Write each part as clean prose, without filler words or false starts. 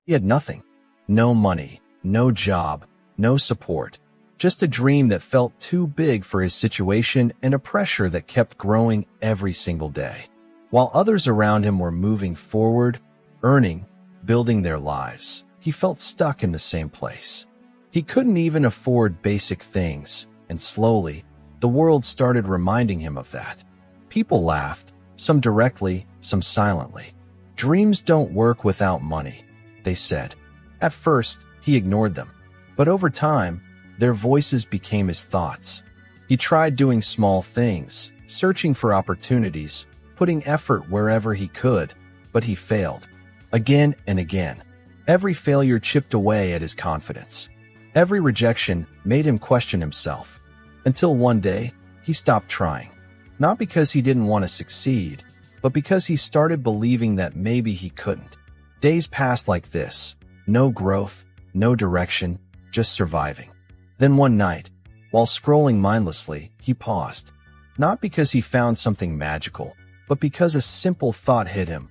He had nothing. No money, no job, no support. Just a dream that felt too big for his situation and a pressure that kept growing every single day. While others around him were moving forward, earning, building their lives, he felt stuck in the same place. He couldn't even afford basic things, and slowly, the world started reminding him of that. People laughed, some directly, some silently. Dreams don't work without money, they said. At first, he ignored them. But over time, their voices became his thoughts. He tried doing small things, searching for opportunities, putting effort wherever he could, but he failed. Again and again. Every failure chipped away at his confidence. Every rejection made him question himself. Until one day, he stopped trying. Not because he didn't want to succeed, but because he started believing that maybe he couldn't. Days passed like this. No growth, no direction, just surviving. Then one night, while scrolling mindlessly, he paused. Not because he found something magical, but because a simple thought hit him.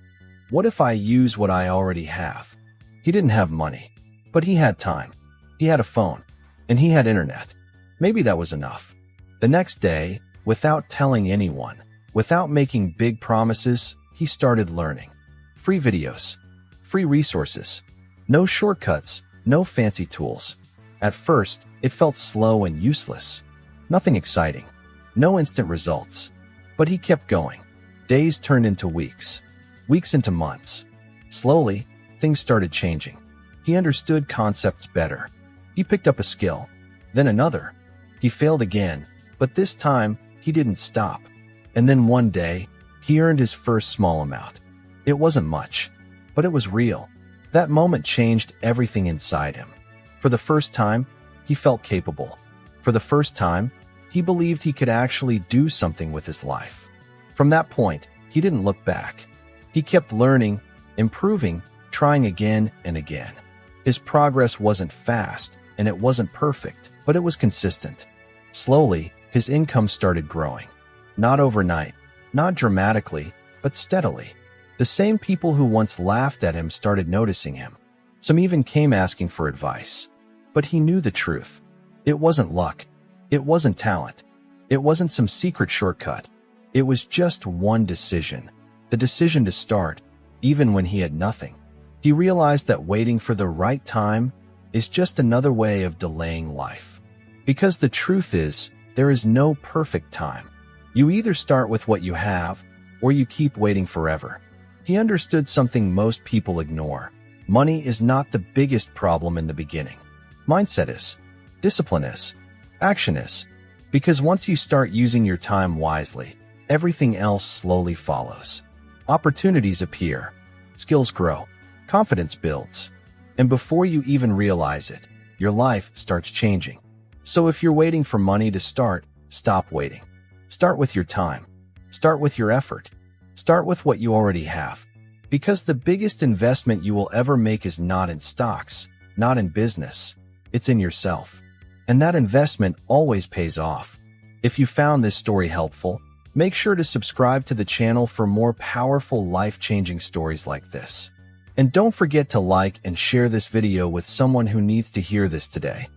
What if I use what I already have? He didn't have money, but he had time. He had a phone, and he had internet. Maybe that was enough. The next day, without telling anyone, without making big promises, he started learning. Free videos, free resources, no shortcuts, no fancy tools. At first, it felt slow and useless. Nothing exciting, no instant results. But he kept going. Days turned into weeks, weeks into months. Slowly, things started changing. He understood concepts better. He picked up a skill, then another. He failed again, but this time, he didn't stop. And then one day, he earned his first small amount. It wasn't much, but it was real. That moment changed everything inside him. For the first time, he felt capable. For the first time, he believed he could actually do something with his life. From that point, he didn't look back. He kept learning, improving, trying again and again. His progress wasn't fast, and it wasn't perfect, but it was consistent. Slowly, his income started growing. Not overnight, not dramatically, but steadily. The same people who once laughed at him started noticing him. Some even came asking for advice. But he knew the truth. It wasn't luck. It wasn't talent. It wasn't some secret shortcut. It was just one decision. The decision to start, even when he had nothing. He realized that waiting for the right time is just another way of delaying life. Because the truth is, there is no perfect time. You either start with what you have, or you keep waiting forever. He understood something most people ignore. Money is not the biggest problem in the beginning. Mindset is. Discipline is. Action is. Because once you start using your time wisely, everything else slowly follows. Opportunities appear. Skills grow. Confidence builds. And before you even realize it, your life starts changing. So if you're waiting for money to start, stop waiting. Start with your time. Start with your effort. Start with what you already have. Because the biggest investment you will ever make is not in stocks, not in business. It's in yourself. And that investment always pays off. If you found this story helpful, make sure to subscribe to the channel for more powerful life-changing stories like this. And don't forget to like and share this video with someone who needs to hear this today.